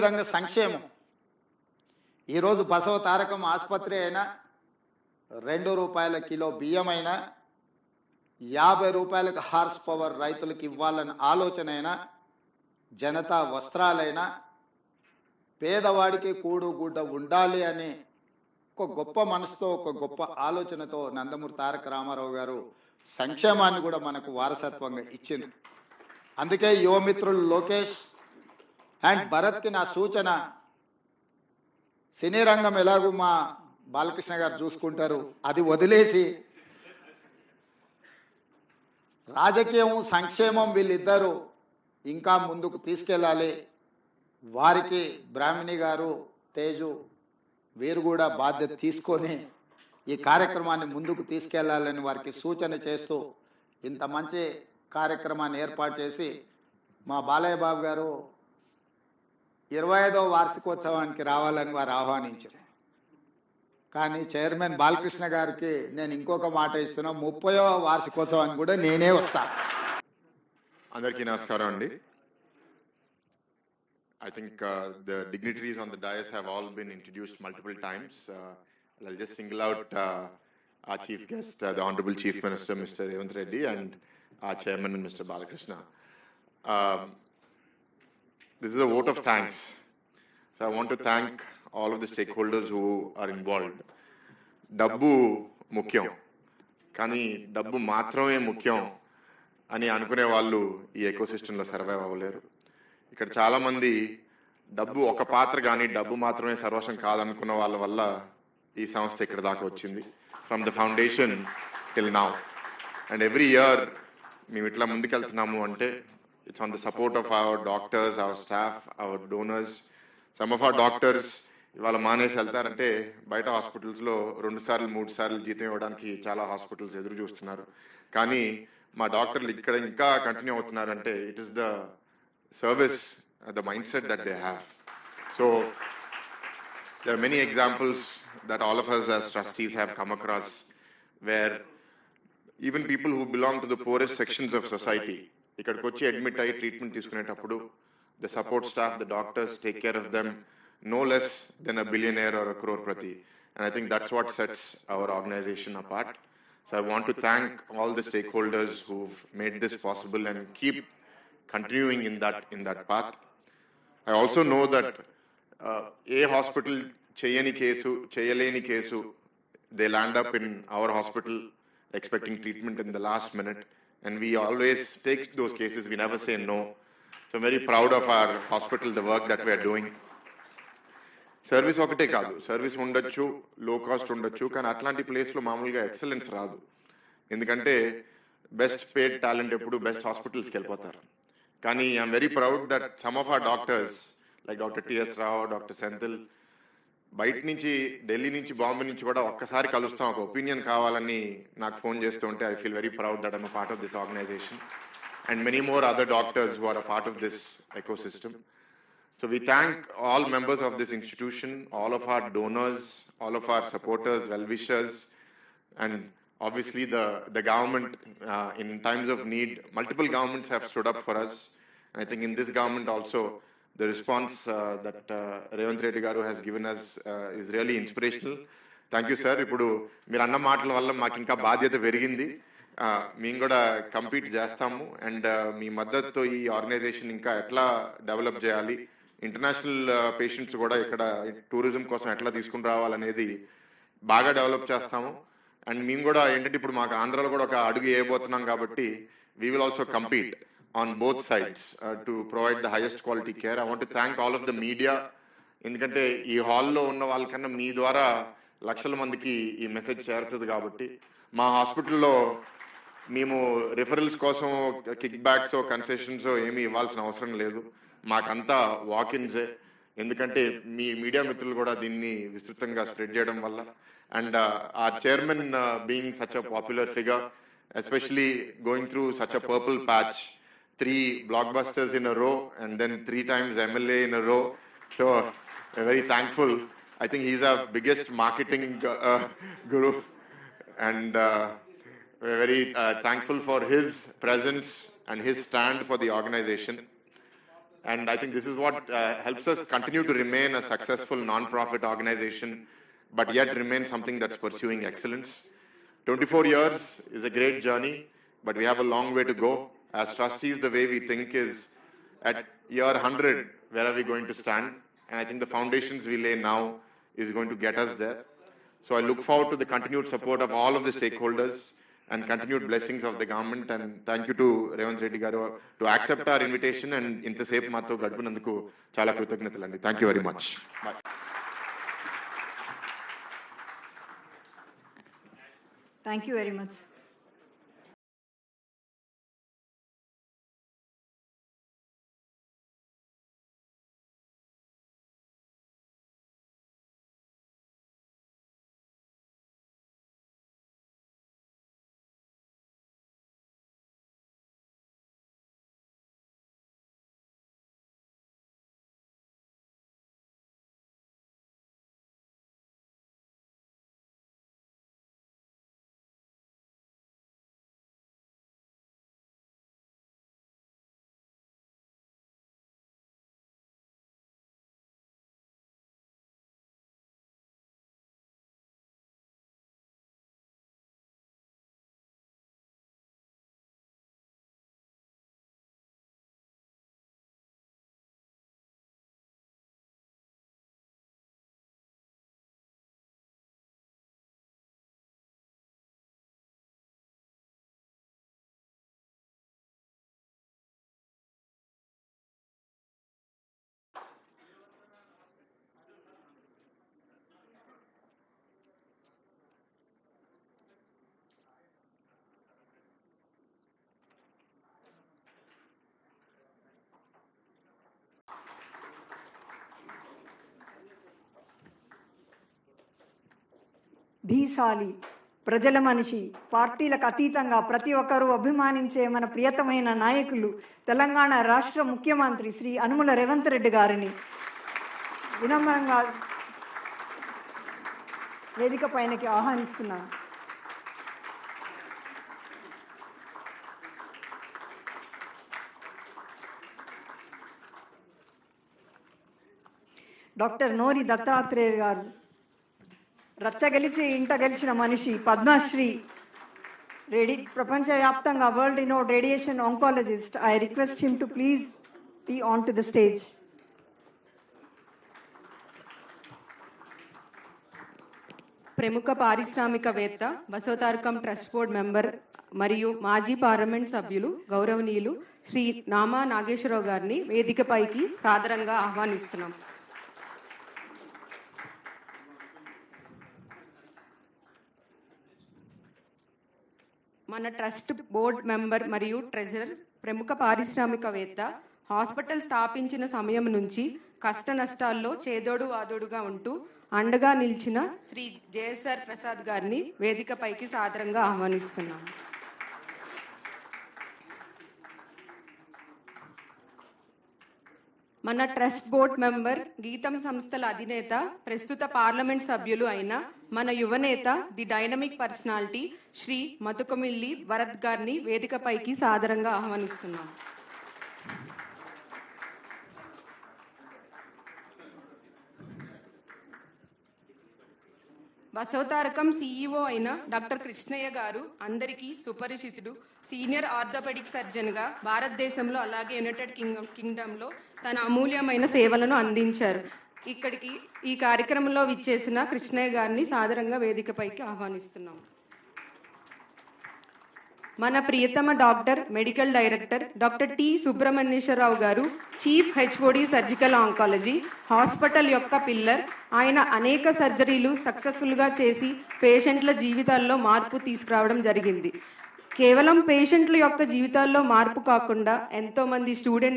అదేవిధంగా సంక్షేమం. ఈరోజు బసవ తారకం ఆసుపత్రి అయినా, ₹2 కిలో బియ్యమైనా, 50 రూపాయలకు హార్స్ పవర్ రైతులకు ఇవ్వాలన్న ఆలోచన అయినా, జనతా వస్త్రాలైనా, పేదవాడికి కూడు గుడ్డ ఉండాలి అనే ఒక గొప్ప మనసుతో, ఒక గొప్ప ఆలోచనతో నందమూరి తారక రామారావు గారు సంక్షేమాన్ని కూడా మనకు వారసత్వంగా ఇచ్చింది. అందుకే యువమిత్రులు లోకేష్ అండ్ భరత్కి నా సూచన, సినీ రంగం ఎలాగూ మా బాలకృష్ణ గారు చూసుకుంటారు, అది వదిలేసి రాజకీయం సంక్షేమం వీళ్ళిద్దరూ ఇంకా ముందుకు తీసుకెళ్ళాలి. వారికి బ్రాహ్మణి గారు, తేజు వీరు కూడా బాధ్యత తీసుకొని ఈ కార్యక్రమాన్ని ముందుకు తీసుకెళ్లాలని వారికి సూచన చేస్తూ ఇంత మంచి కార్యక్రమాన్ని ఏర్పాటు చేసి మా బాలయ్య బాబు గారు 25వ వార్షికోత్సవానికి రావాలని వారు ఆహ్వానించారు. కానీ చైర్మన్ బాలకృష్ణ గారికి నేను ఇంకొక మాట ఇస్తున్నా, 30వ వార్షికోత్సవానికి కూడా నేనే వస్తాను. అందరికీ నమస్కారం అండి. I think the dignitaries on the dais have all been introduced multiple times. I'll just single out our chief guest, the Honorable Chief Minister, Mr. Revanth Reddy, and our Chairman, Mr. Balakrishna. This is a vote of thanks. So I want to thank all of the stakeholders who are involved. Dabbu mukyam, kani dabbu matrame mukyam ani anukune vallu ee ecosystem lo survive avaleru. ఇక్కడ చాలా మంది డబ్బు ఒక పాత్ర కానీ డబ్బు మాత్రమే సర్వస్వం కాదనుకున్న వాళ్ళ వల్ల ఈ సంస్థ ఇక్కడ దాకా వచ్చింది, from the foundation till now. And every year మేము ఇట్లా ముందుకెళ్తున్నాము అంటే it's on the support of our doctors, our staff, our donors. Some of our doctors ఇవాళ మానేసి వెళ్తారంటే బయట హాస్పిటల్స్లో 2 సార్లు 3 సార్లు జీతం ఇవ్వడానికి చాలా హాస్పిటల్స్ ఎదురు చూస్తున్నారు. కానీ మా డాక్టర్లు ఇక్కడ ఇంకా కంటిన్యూ అవుతున్నారంటే it is the service, the mindset that they have. So there are many examples that all of us as trustees have come across where even people who belong to the poorest sections of society ikkadiki vachi admit ayi treatment తీసుకునేటప్పుడు the support staff, the doctors take care of them no less than a billionaire or a crorepati. And I think that's what sets our organization apart. So I want to thank all the stakeholders who've made this possible and keep continuing in that path. I also know that a hospital cheyaleni kesu, they land up in our hospital expecting treatment in the last minute, and we always take those cases, we never say no. So I'm very proud of our hospital, the work that we are doing. Service ఒకటే కాదు, service ఉండొచ్చు, లో cost ఉండొచ్చు, కానీ అట్లాంటి ప్లేస్లో మామూలుగా excellence రాదు. ఎందుకంటే బెస్ట్ పేడ్ టాలెంట్ ఎప్పుడు బెస్ట్ హాస్పిటల్స్కి వెళ్ళిపోతారు. కానీ I'm very proud that some of our doctors like doctor TS Rao, doctor Senthil, బయట నుంచి ఢిల్లీ నుంచి బాంబే నుంచి కూడా ఒక్కసారి కలుస్తాం, ఒక ఒపీనియన్ కావాలని నాకు ఫోన్ చేస్తూ ఉంటే I feel very proud that I'm a part of this organisation and many more other doctors who are a part of this ecosystem. So we thank all members of this institution, all of our donors, all of our supporters, well-wishers, and obviously the government in times of need. Multiple governments have stood up for us. And I think in this government also, the response that Revanth Reddy garu has given us is really inspirational. Thank you, sir. Ipudu meer anna maatala valla maaku inka బాధ్యత పెరిగింది. మేము కూడా compete చేస్తాము and మీ మద్దతుతో ఈ organisation ఇంకా ఎట్లా develop చేయాలి, ఇంటర్నేషనల్ పేషెంట్స్ కూడా ఇక్కడ టూరిజం కోసం ఎట్లా తీసుకుని రావాలనేది బాగా డెవలప్ చేస్తాము. అండ్ మేము కూడా ఏంటంటే ఇప్పుడు మాకు ఆంధ్రాలో కూడా ఒక అడుగు వేయబోతున్నాం కాబట్టి we will also compete on both sides to provide the highest quality care. I want to thank all of the media, ఎందుకంటే ఈ హాల్లో ఉన్న వాళ్ళకన్నా మీ ద్వారా లక్షల మందికి ఈ మెసేజ్ చేరుతుంది. కాబట్టి మా హాస్పిటల్లో మేము రిఫరల్స్ కోసం కిక్ బ్యాక్స్ కన్సెషన్స్ ఏమీ ఇవ్వాల్సిన అవసరం లేదు, మాకంతా వాకిన్సే. ఎందుకంటే మీ మీడియా మిత్రులు కూడా దీన్ని విస్తృతంగా స్ప్రెడ్ చేయడం వల్ల and our chairman being such a popular figure, especially going through such a purple patch, 3 blockbusters in a row and then 3 times MLA in a row. So we're very thankful. I think he's our biggest marketing guru and we're very thankful for his presence and his stand for the organization. And I think this is what helps us continue to remain a successful non-profit organization, but yet remain something that's pursuing excellence. 24 years is a great journey, but we have a long way to go. As trustees, the way we think is at year 100, where are we going to stand? And I think the foundations we lay now is going to get us there. So I look forward to the continued support of all of the stakeholders and continued blessings of the government. And thank you to Revanth Reddy garu to accept our invitation and intasepu mato gadipiనందుకు చాలా కృతజ్ఞతలండి. Thank you very much. Bye. Thank you very much. ధీశాలి, ప్రజల మనిషి, పార్టీలకు అతీతంగా ప్రతి ఒక్కరూ అభిమానించే మన ప్రియతమైన నాయకులు తెలంగాణ రాష్ట్ర ముఖ్యమంత్రి శ్రీ అనుముల రేవంత్ రెడ్డి గారిని వినమ్రంగా వేదిక పైనకి ఆహ్వానిస్తున్నాను. డాక్టర్ నోరి దత్తాత్రేయ గారు, రచ్చగలిచి ఇంట గెలిచిన మనిషి, పద్మశ్రీ, ప్రపంచవ్యాప్తంగా world renowned radiation oncologist. I request him to please be on to the stage. ప్రముఖ పారిశ్రామికవేత్త, బసవతారకం ట్రస్ట్ బోర్డ్ మెంబర్ మరియు మాజీ పార్లమెంట్ సభ్యులు గౌరవనీయులు శ్రీ నామా నాగేశ్వరరావు గారిని వేదికపైకి సాదరంగా ఆహ్వానిస్తున్నాం. మన ట్రస్ట్ బోర్డ్ మెంబర్ మరియు ట్రెజరర్, ప్రముఖ పారిశ్రామికవేత్త, హాస్పిటల్ స్థాపించిన సమయం నుంచి కష్ట నష్టాల్లో చేదోడు వాదోడుగా ఉంటూ అండగా నిలిచిన శ్రీ జేఎస్ఆర్ ప్రసాద్ గారిని వేదికపైకి సాదరంగా ఆహ్వానిస్తున్నాం. మన ట్రస్ట్ బోర్డ్ మెంబర్, గీతం సంస్థల అధినేత, ప్రస్తుత పార్లమెంట్ సభ్యులు అయిన మన యువనేత, the dynamic personality Shri Mathukumilli Bharat గారిని వేదికపైకి సాదరంగా ఆహ్వానిస్తున్నాం. బసవతారకం సిఇఓ అయిన డాక్టర్ కృష్ణయ్య గారు అందరికీ సుపరిచితుడు. సీనియర్ ఆర్థోపెడిక్ సర్జన్గా భారతదేశంలో అలాగే యునైటెడ్ కింగ్డమ్లో తన అమూల్యమైన సేవలను అందించారు. ఇక్కడికి ఈ కార్యక్రమంలో విచ్చేసిన కృష్ణయ్య గారిని సాదరంగా వేదికపైకి ఆహ్వానిస్తున్నాం. మన ప్రియతమ doctor, medical director doctor T Subrahmanyeswara Rao garu, chief HOD surgical oncology, hospital యొక్క పిల్లర్. ఆయన అనేక సర్జరీలు సక్సెస్ఫుల్గా చేసి పేషెంట్ల జీవితాల్లో మార్పు తీసుకురావడం జరిగింది. కేవలం పేషెంట్ల యొక్క జీవితాల్లో మార్పు కాకుండా ఎంతోమంది స్టూడెంట్స్